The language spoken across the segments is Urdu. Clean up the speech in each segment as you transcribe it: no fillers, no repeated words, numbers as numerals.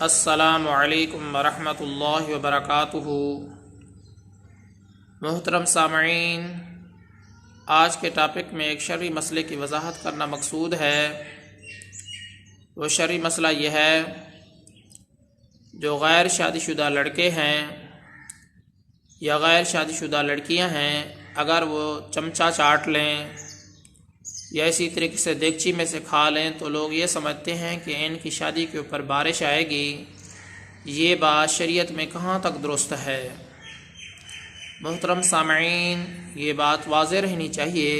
السلام علیکم ورحمۃ اللہ وبرکاتہ۔ محترم سامعین، آج کے ٹاپک میں ایک شرعی مسئلے کی وضاحت کرنا مقصود ہے۔ وہ شرعی مسئلہ یہ ہے، جو غیر شادی شدہ لڑکے ہیں یا غیر شادی شدہ لڑکیاں ہیں، اگر وہ چمچہ چاٹ لیں یا اسی طریقے سے دیگچی میں سے کھا لیں تو لوگ یہ سمجھتے ہیں کہ ان کی شادی کے اوپر بارش آئے گی۔ یہ بات شریعت میں کہاں تک درست ہے؟ محترم سامعین، یہ بات واضح رہنی چاہیے۔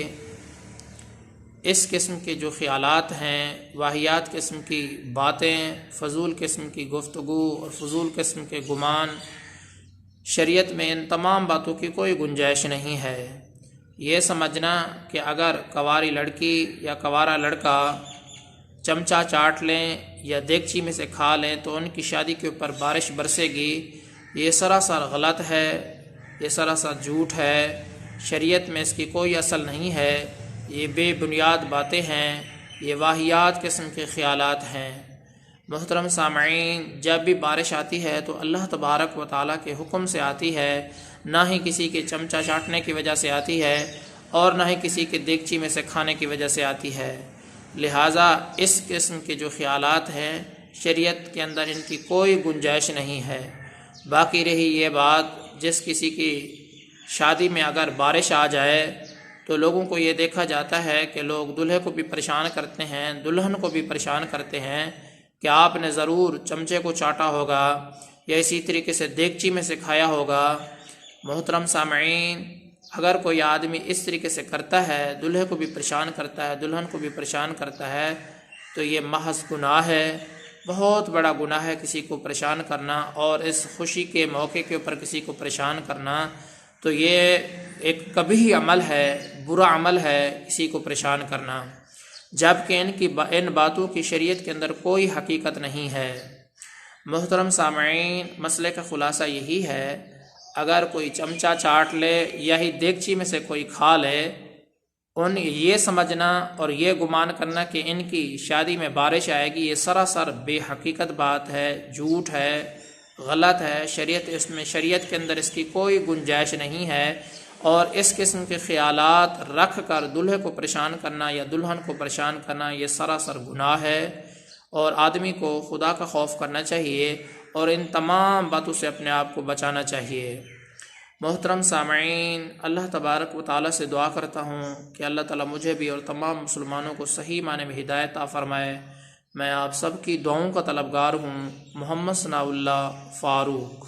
اس قسم کے جو خیالات ہیں، واہیات قسم کی باتیں، فضول قسم کی گفتگو اور فضول قسم کے گمان، شریعت میں ان تمام باتوں کی کوئی گنجائش نہیں ہے۔ یہ سمجھنا کہ اگر کنواری لڑکی یا کنوارا لڑکا چمچہ چاٹ لیں یا دیگچی میں سے کھا لیں تو ان کی شادی کے اوپر بارش برسے گی، یہ سراسر غلط ہے، یہ سراسر جھوٹ ہے۔ شریعت میں اس کی کوئی اصل نہیں ہے۔ یہ بے بنیاد باتیں ہیں، یہ واہیات قسم کے خیالات ہیں۔ محترم سامعین، جب بھی بارش آتی ہے تو اللہ تبارک و تعالیٰ کے حکم سے آتی ہے، نہ ہی کسی کے چمچہ چاٹنے کی وجہ سے آتی ہے اور نہ ہی کسی کے دیگچی میں سے کھانے کی وجہ سے آتی ہے۔ لہٰذا اس قسم کے جو خیالات ہیں، شریعت کے اندر ان کی کوئی گنجائش نہیں ہے۔ باقی رہی یہ بات، جس کسی کی شادی میں اگر بارش آ جائے تو لوگوں کو یہ دیکھا جاتا ہے کہ لوگ دلہے کو بھی پریشان کرتے ہیں، دلہن کو بھی پریشان کرتے ہیں کہ آپ نے ضرور چمچے کو چاٹا ہوگا یا اسی طریقے سے دیگچی میں سے کھایا ہوگا۔ محترم سامعین، اگر کوئی آدمی اس طریقے سے کرتا ہے، دلہے کو بھی پریشان کرتا ہے، دلہن کو بھی پریشان کرتا ہے، تو یہ محض گناہ ہے، بہت بڑا گناہ ہے کسی کو پریشان کرنا، اور اس خوشی کے موقع کے اوپر کسی کو پریشان کرنا تو یہ ایک قبیح عمل ہے، برا عمل ہے کسی کو پریشان کرنا، جبکہ ان باتوں کی شریعت کے اندر کوئی حقیقت نہیں ہے۔ محترم سامعین، مسئلے کا خلاصہ یہی ہے، اگر کوئی چمچہ چاٹ لے یا ہی دیگچی میں سے کوئی کھا لے، یہ سمجھنا اور یہ گمان کرنا کہ ان کی شادی میں بارش آئے گی، یہ سراسر بے حقیقت بات ہے، جھوٹ ہے، غلط ہے۔ شریعت کے اندر اس کی کوئی گنجائش نہیں ہے، اور اس قسم کے خیالات رکھ کر دلہے کو پریشان کرنا یا دلہن کو پریشان کرنا یہ سراسر گناہ ہے، اور آدمی کو خدا کا خوف کرنا چاہیے اور ان تمام باتوں سے اپنے آپ کو بچانا چاہیے۔ محترم سامعین، اللہ تبارک و تعالیٰ سے دعا کرتا ہوں کہ اللہ تعالیٰ مجھے بھی اور تمام مسلمانوں کو صحیح معنی میں ہدایت عطا فرمائے۔ میں آپ سب کی دعاؤں کا طلبگار ہوں۔ محمد ثناء اللہ فاروق۔